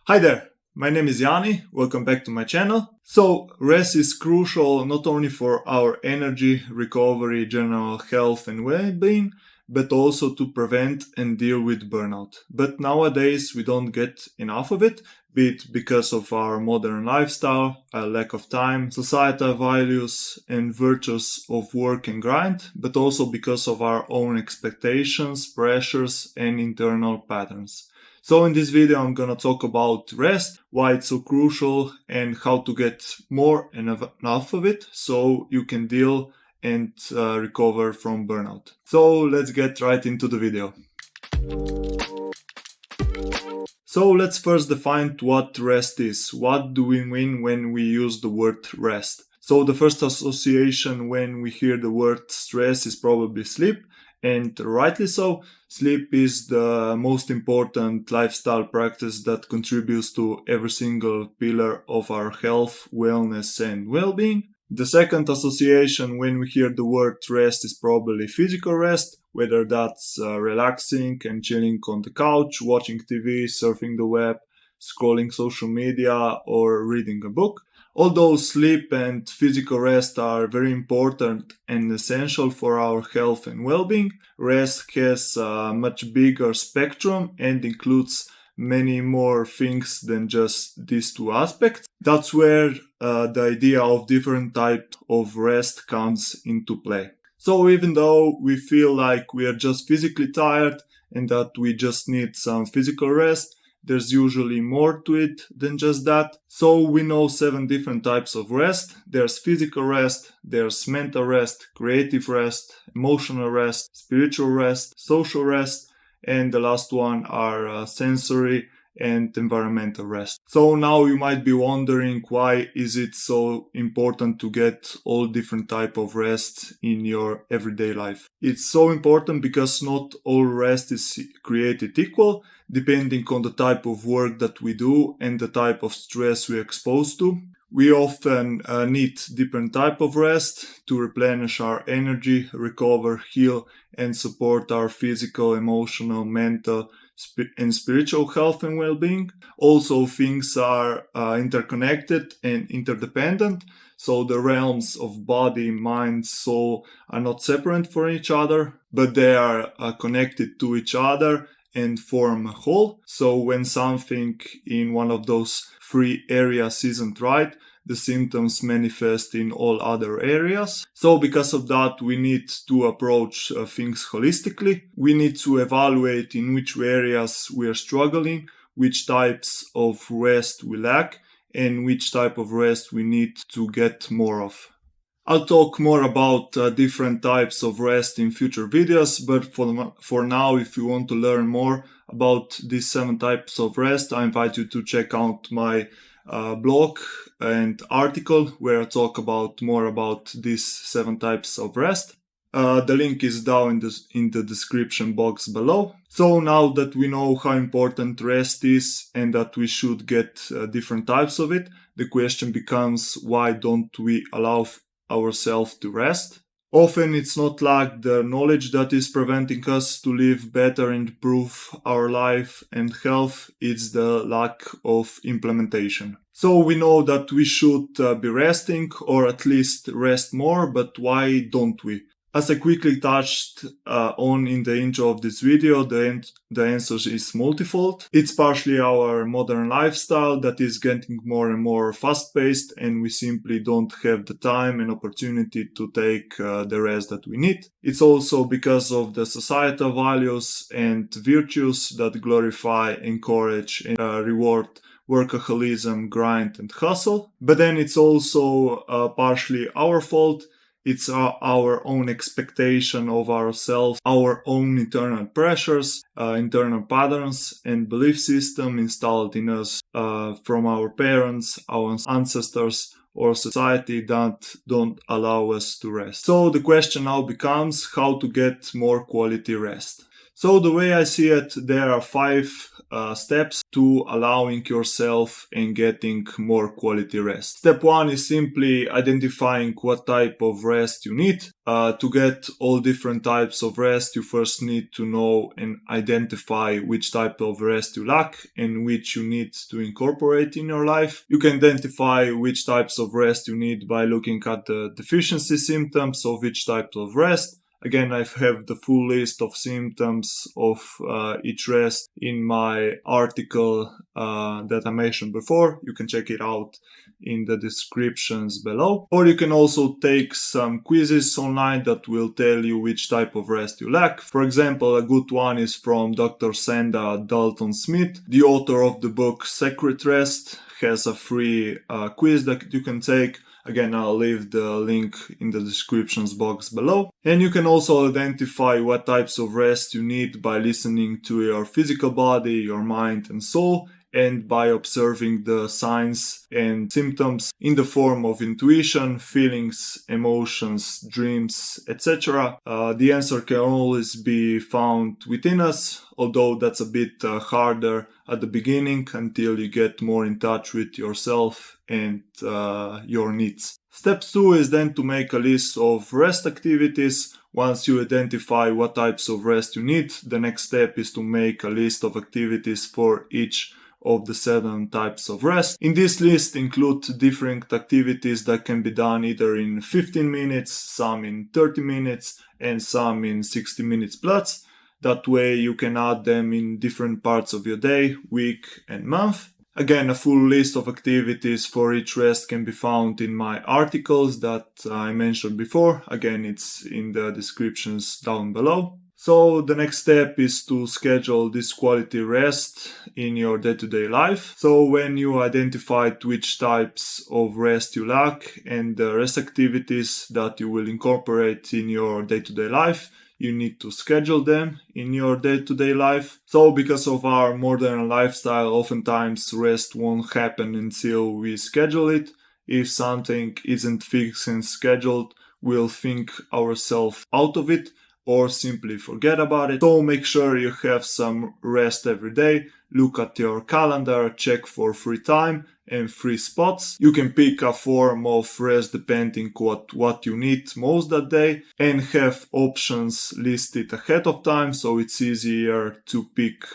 Hi there, my name is Yanni, welcome back to my channel. So, rest is crucial not only for our energy, recovery, general health and well-being, but also to prevent and deal with burnout. But nowadays we don't get enough of it, be it because of our modern lifestyle, a lack of time, societal values and virtues of work and grind, but also because of our own expectations, pressures and internal patterns. So in this video I'm gonna talk about rest, why it's so crucial and how to get more and enough of it so you can deal and recover from burnout. So let's get right into the video. So let's first define what rest is. What do we mean when we use the word rest? So the first association when we hear the word stress is probably sleep. And rightly so, sleep is the most important lifestyle practice that contributes to every single pillar of our health, wellness, and well-being. The second association when we hear the word rest is probably physical rest, whether that's relaxing and chilling on the couch, watching TV, surfing the web, scrolling social media, or reading a book. Although sleep and physical rest are very important and essential for our health and well-being, rest has a much bigger spectrum and includes many more things than just these two aspects. That's where the idea of different types of rest comes into play. So even though we feel like we are just physically tired and that we just need some physical rest, there's usually more to it than just that. So we know 7 different types of rest. There's physical rest, there's mental rest, creative rest, emotional rest, spiritual rest, social rest, and the last one are sensory and environmental rest. So now you might be wondering, why is it so important to get all different type of rest in your everyday life? It's so important because not all rest is created equal, depending on the type of work that we do and the type of stress we're exposed to. We often need different type of rest to replenish our energy, recover, heal, and support our physical, emotional, mental, and spiritual health and well-being. Also, things are interconnected and interdependent, so the realms of body, mind, soul are not separate from each other, but they are connected to each other and form a whole. So when something in one of those 3 areas isn't right, the symptoms manifest in all other areas. So because of that, we need to approach things holistically. We need to evaluate in which areas we are struggling, which types of rest we lack, and which type of rest we need to get more of. I'll talk more about different types of rest in future videos, but for now, if you want to learn more about these 7 types of rest, I invite you to check out my blog and article where I talk more about these 7 types of rest. The link is down in the description box below. So now that we know how important rest is and that we should get different types of it, the question becomes, why don't we allow ourselves to rest? Often it's not lack the knowledge that is preventing us to live better and improve our life and health, it's the lack of implementation. So we know that we should be resting, or at least rest more, but why don't we? As I quickly touched on in the intro of this video, the answer is multifold. It's partially our modern lifestyle that is getting more and more fast-paced, and we simply don't have the time and opportunity to take the rest that we need. It's also because of the societal values and virtues that glorify, encourage, and reward workaholism, grind, and hustle. But then it's also partially our fault. It's our own expectation of ourselves, our own internal pressures, internal patterns and belief system installed in us from our parents, our ancestors, or society that don't allow us to rest. So the question now becomes how to get more quality rest. So the way I see it, there are 5 steps to allowing yourself and getting more quality rest. Step 1 is simply identifying what type of rest you need. To get all different types of rest, you first need to know and identify which type of rest you lack and which you need to incorporate in your life. You can identify which types of rest you need by looking at the deficiency symptoms of each type of rest. Again, I have the full list of symptoms of each rest in my article that I mentioned before. You can check it out in the descriptions below. Or you can also take some quizzes online that will tell you which type of rest you lack. For example, a good one is from Dr. Sanda Dalton-Smith, the author of the book Secret Rest, has a free quiz that you can take. Again, I'll leave the link in the descriptions box below. And you can also identify what types of rest you need by listening to your physical body, your mind and soul, and by observing the signs and symptoms in the form of intuition, feelings, emotions, dreams, etc. The answer can always be found within us, although that's a bit harder at the beginning until you get more in touch with yourself and your needs. Step 2 is then to make a list of rest activities. Once you identify what types of rest you need, the next step is to make a list of activities for each of the 7 types of rest. In this list include different activities that can be done either in 15 minutes, some in 30 minutes, and some in 60 minutes plus. That way you can add them in different parts of your day, week, and month. Again, a full list of activities for each rest can be found in my articles that I mentioned before. Again, it's in the descriptions down below. So the next step is to schedule this quality rest in your day-to-day life. So when you identified which types of rest you lack and the rest activities that you will incorporate in your day-to-day life, you need to schedule them in your day-to-day life. So because of our modern lifestyle, oftentimes rest won't happen until we schedule it. If something isn't fixed and scheduled, we'll think ourselves out of it or simply forget about it. So make sure you have some rest every day. Look at your calendar, check for free time and free spots. You can pick a form of rest depending what you need most that day and have options listed ahead of time, so it's easier to pick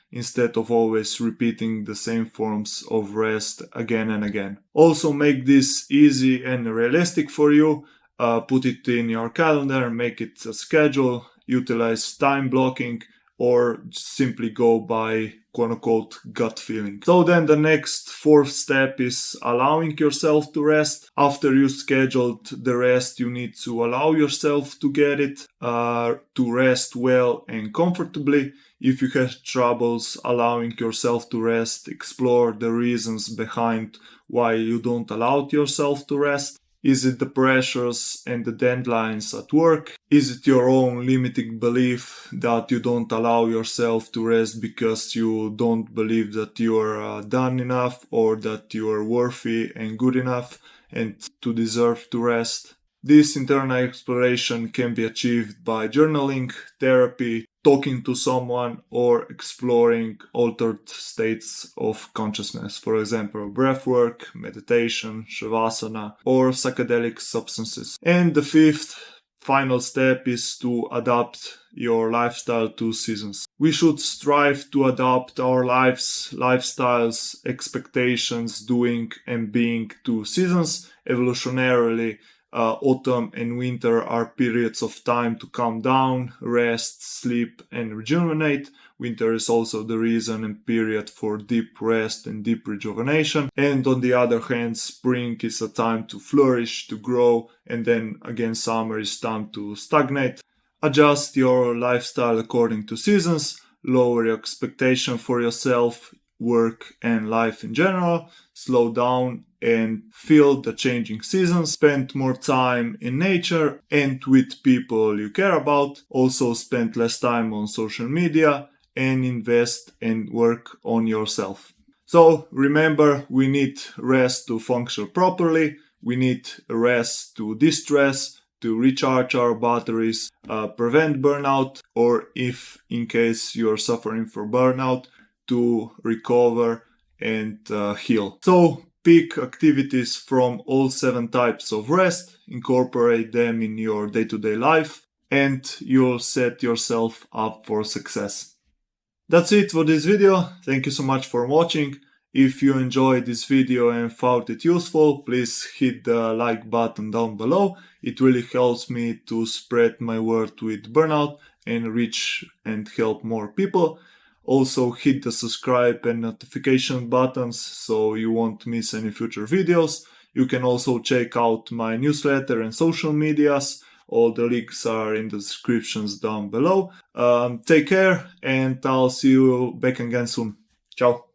instead of always repeating the same forms of rest again and again. Also make this easy and realistic for you. Put it in your calendar, make it a schedule, utilize time blocking, or simply go by quote-unquote gut feeling. So then the next 4th step is allowing yourself to rest. After you scheduled the rest, you need to allow yourself to get it, to rest well and comfortably. If you have troubles allowing yourself to rest, explore the reasons behind why you don't allow yourself to rest. Is it the pressures and the deadlines at work? Is it your own limiting belief that you don't allow yourself to rest because you don't believe that you are done enough or that you are worthy and good enough and to deserve to rest? This internal exploration can be achieved by journaling, therapy, talking to someone, or exploring altered states of consciousness, for example, breathwork, meditation, shavasana, or psychedelic substances. And the 5th final step is to adapt your lifestyle to seasons. We should strive to adapt our lifestyles, expectations, doing and being to seasons. Evolutionarily, autumn and winter are periods of time to calm down, rest, sleep, and rejuvenate. Winter is also the reason and period for deep rest and deep rejuvenation. And on the other hand, spring is a time to flourish, to grow, and then again summer is time to stagnate. Adjust your lifestyle according to seasons, lower your expectation for yourself, work, and life in general. Slow down and feel the changing seasons. Spend more time in nature and with people you care about. Also spend less time on social media and invest and work on yourself. So remember, we need rest to function properly. We need rest to distress, to recharge our batteries, prevent burnout, or if in case you're suffering from burnout, to recover and heal. So pick activities from all 7 types of rest, incorporate them in your day-to-day life, and you'll set yourself up for success. That's it for this video. Thank you so much for watching. If you enjoyed this video and found it useful, please hit the like button down below. It really helps me to spread my word with burnout and reach and help more people. Also hit the subscribe and notification buttons so you won't miss any future videos. You can also check out my newsletter and social medias. All the links are in the descriptions down below. Take care, and I'll see you back again soon. Ciao.